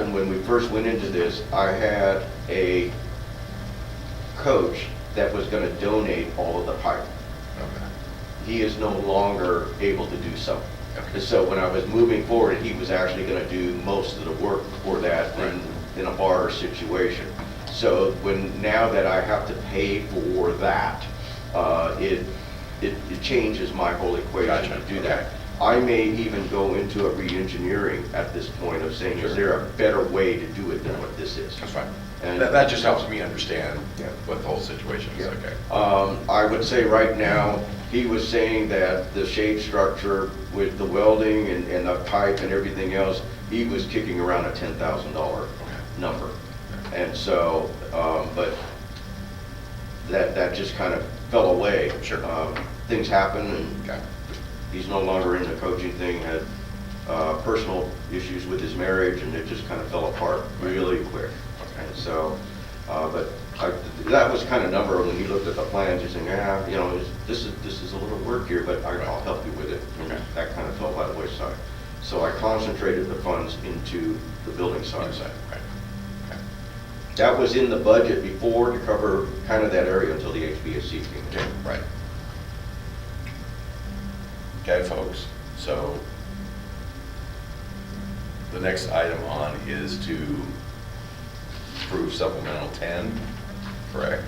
happened when we first went into this, I had a coach that was going to donate all of the pipe. Okay. He is no longer able to do so. Okay. So when I was moving forward, he was actually going to do most of the work for that in a barter situation. So now that I have to pay for that, it changes my whole equation Gotcha. to do that. I may even go into a re-engineering at this point of saying, is there a better way to do it than what this is? That's fine. And That just helps me understand Yeah. what the whole situation is. Yeah. Okay. I would say right now, he was saying that the shade structure with the welding and the pipe and everything else, he was kicking around a $10,000 number. And so, but that just kind of fell away. Sure. Things happen, and Okay. he's no longer in the coaching thing, had personal issues with his marriage, and it just kind of fell apart really quick. Okay. And so, but that was kind of number when he looked at the plans, he's saying, yeah, you know, this is a little work here, but I'll help you with it. And Okay. that kind of fell by the wayside. So I concentrated the funds into the building side. Inside. Right. Okay. That was in the budget before to cover kind of that area until the HVAC came in. Okay. Right. Okay, folks. So the next item on is to approve supplemental 10, correct?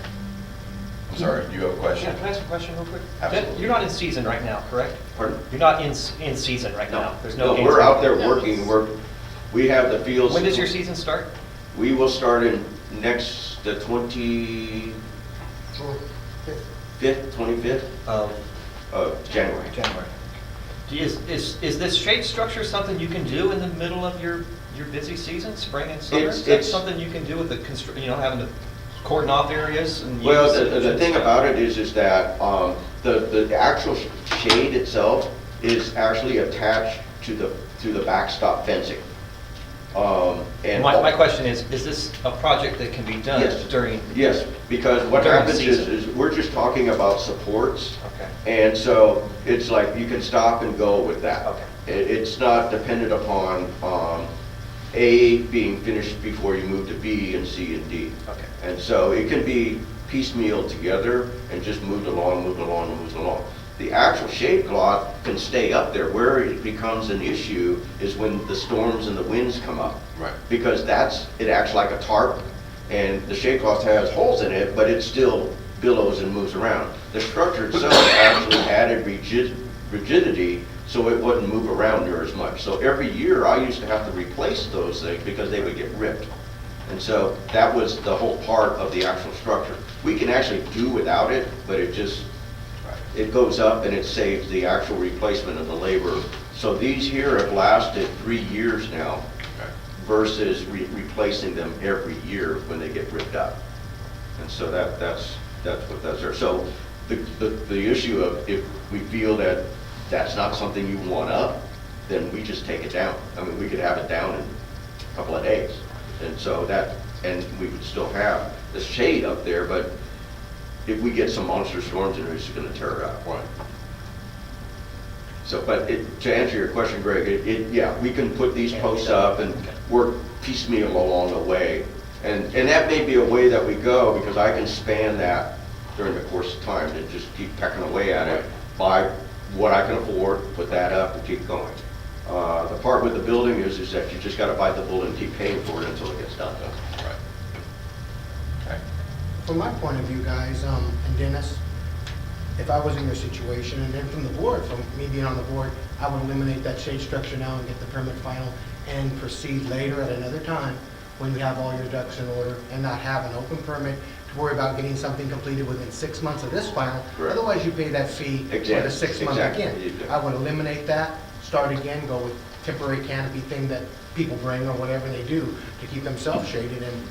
I'm sorry, you have a question? Yeah, can I ask a question real quick? Absolutely. You're not in season right now, correct? Pardon? You're not in season right now? There's no games We're right out there now? working, we have the fields. When does your season start? We will start in the 25th of January. January. Is this shade structure something you can do in the middle of your busy season, spring and summer? Is that It's- something you can do with the, having to cordon off areas and Well, use the thing about it is that the actual shade itself is actually attached to the backstop fencing. And My question is this a project that can be done Yes. during? Yes, because what During happens season. is we're just talking about supports. Okay. And so it's like you can stop and go with that. Okay. It's not dependent upon A being finished before you move to B and C and D. Okay. And so it can be piecemeal together and just moved along. The actual shade cloth can stay up there. Where it becomes an issue is when the storms and the winds come up. Right. Because it acts like a tarp, and the shade cloth has holes in it, but it still billows and moves around. The structure itself actually added rigidity so it wouldn't move around near as much. So every year I used to have to replace those things because they would get ripped. And so that was the whole part of the actual structure. We can actually do without it, but it goes up and it saves the actual replacement of the labor. So these here have lasted 3 years now Okay. versus replacing them every year when they get ripped up. And so that's what that's there. So the issue of if we feel that that's not something you want up, then we just take it down. I mean, we could have it down in a couple of days. And so and we would still have the shade up there, but if we get some monster storms in there, it's just gonna tear it up. Right. So, but to answer your question, Greg, yeah, we can put these posts up and work piecemeal along the way. And that may be a way that we go, because I can span that during the course of time and just keep pecking away at it, buy what I can afford, put that up and keep going. The part with the building is that you just gotta bite the bullet and keep paying for it until it gets done. Right. Okay. From my point of view, guys, and Dennis, if I was in your situation, and then from the board, from me being on the board, I would eliminate that shade structure now and get the permit final and proceed later at another time when you have all your ducks in order and not have an open permit to worry about getting something completed within 6 months of this final. Correct. Otherwise, you pay that fee for the Exactly. 6 months Exactly. again. You do. I would eliminate that, start again, go with temporary canopy thing that people bring or whatever they do to keep themselves shaded and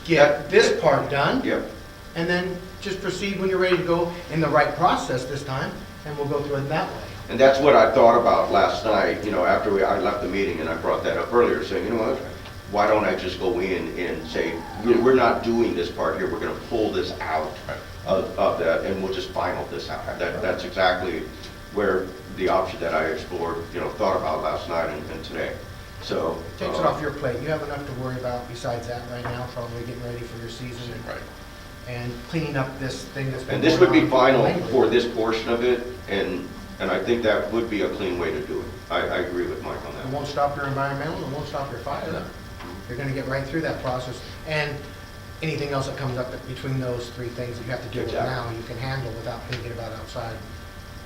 get this part done. Yep. And then just proceed when you're ready to go in the right process this time, and we'll go through it that way. And that's what I thought about last night, after I left the meeting, and I brought that up earlier, saying, you know what, why don't I just go in and say, we're not doing this part here, we're gonna pull this out of that, and we'll just final this out. That's exactly where the option that I explored, thought about last night and today. So. Takes it off your plate. You have enough to worry about besides that right now, probably getting ready for your season Right. and cleaning up this thing that's been And this going would be on final lately. for this portion of it, and I think that would be a clean way to do it. I agree with Mike on It that. won't stop your environmental, it won't stop your fire. No. You're gonna get right through that process. And anything else that comes up between those three things that you have to deal with Exactly. now, you can handle without thinking about outside.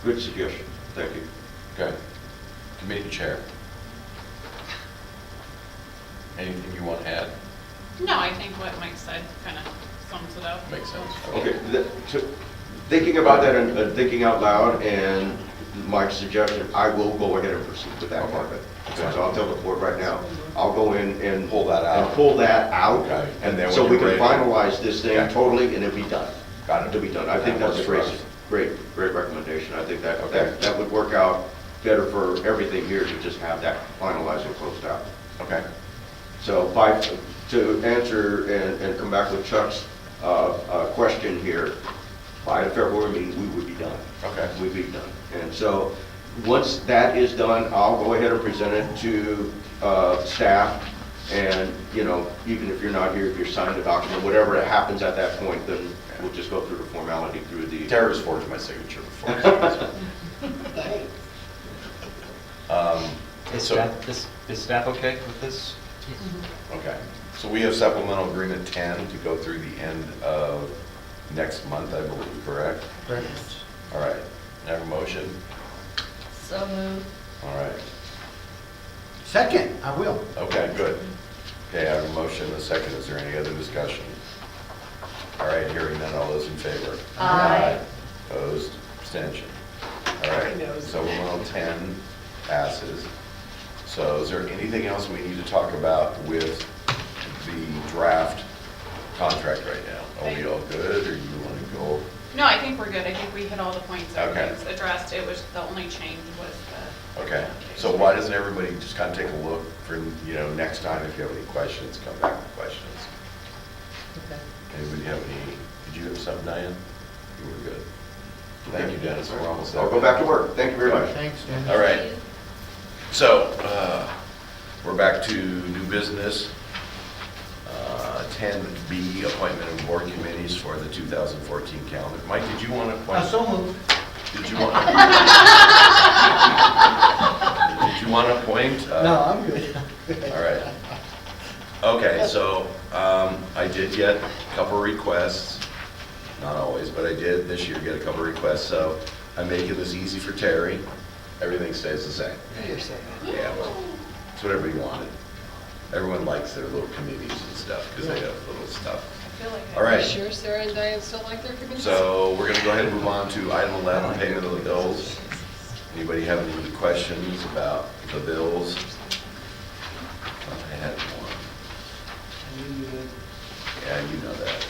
Good suggestion, thank you. Okay. Committee chair. Anything you want to add? No, I think what Mike said kind of sums it up. Makes sense. Okay, thinking about that and thinking out loud and Mike's suggestion, I will go ahead and proceed with that part of it. So I'll tell the board right now, I'll go in and. Pull that out. And pull that out. Okay, and then So when we you're can ready- finalize this thing Okay. totally and it'll be done. Got it. It'll be done. I think That that's a works for great, us. great recommendation. I think Okay. that would work out better for everything here to just have that finalized and closed out. Okay. So to answer and come back with Chuck's question here, by the February meeting, we would be done. Okay. We'd be done. And so, once that is done, I'll go ahead and present it to staff. And, you know, even if you're not here, if you're signing the document, whatever happens at that point, then we'll just go through the formality through the. Tara's forged my signature before. Is So- staff okay with this? Okay, so we have supplemental agreement 10 to go through the end of next month, I believe, correct? Correct. All right, have a motion? So moved. All right, Second, I will. okay, good. Okay, I have a motion, a second, is there any other discussion? All right, hearing none, all those in favor? Aye. Opposed, abstention. All right, supplemental 10 passes. So is there anything else we need to talk about with the draft contract right now? Are we all good, or you want to go? No, I think we're good. I think we hit all the points that Okay. was addressed. It was, the only change was the. Okay, so why doesn't everybody just kind of take a look for, you know, next time, if you have any questions, come back with questions? Anybody have any, did you have something, Diane? You were good. Thank you, Dennis, we're almost there. I'll go back to work. Thank you very much. Thanks, Dan. All right. So, we're back to new business. 10B, appointment of board committees for the 2014 calendar. Mike, did you want to appoint? So moved. Did you want? Did you want to appoint? No, I'm good. All right. Okay, so I did get a couple requests, not always, but I did this year get a couple requests, so I'm making this easy for Terry. Everything stays the same. Yeah, well, that's what everybody wanted. Everyone likes their little committees and stuff, because they have little stuff. I feel like. All right. Sure, Sarah and Diane still like their committees? So we're gonna go ahead and move on to item 11, payment of the bills. Anybody have any questions about the bills? I had one. Yeah, you know that.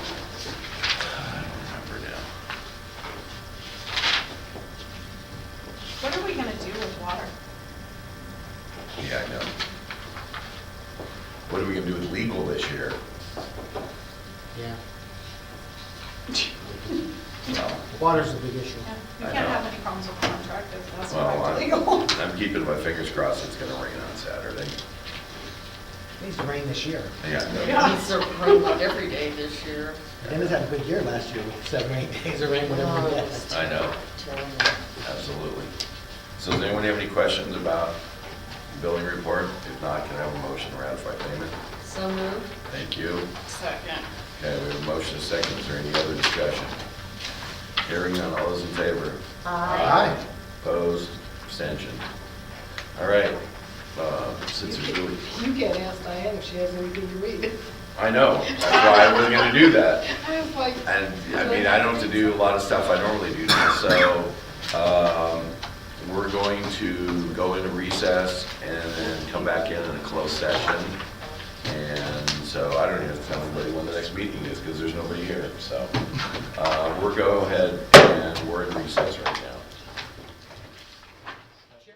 I don't remember now. What are we gonna do with water? Yeah, I know. What are we gonna do with legal this year? Yeah. Well, Water's a big issue. We I can't know. have any problems with the contract if that's Well, what I legal. I'm keeping my fingers crossed it's gonna rain on Saturday. It needs to rain this year. Yeah, I know. Yeah. It's a rain every day this year. Dennis had a good year last year with 7 or 8 days of rain, whatever we had. I know. Absolutely. So does anyone have any questions about the billing report? If not, can I have a motion to ratify payment? So moved. Thank you. Second. Okay, we have a motion, a second. Is there any other discussion? Hearing none, all those in favor? Aye. Opposed? Abstention? All right. Since there's really, You can't ask Diane if she has anything to read. I know, that's why I was gonna do that. I was like. And, I mean, I don't have to do a lot of stuff I normally do now, so, we're going to go into recess and then come back in a closed session. And so I don't even have to tell anybody when the next meeting is, because there's nobody here, so. We'll go ahead and we're in recess right now.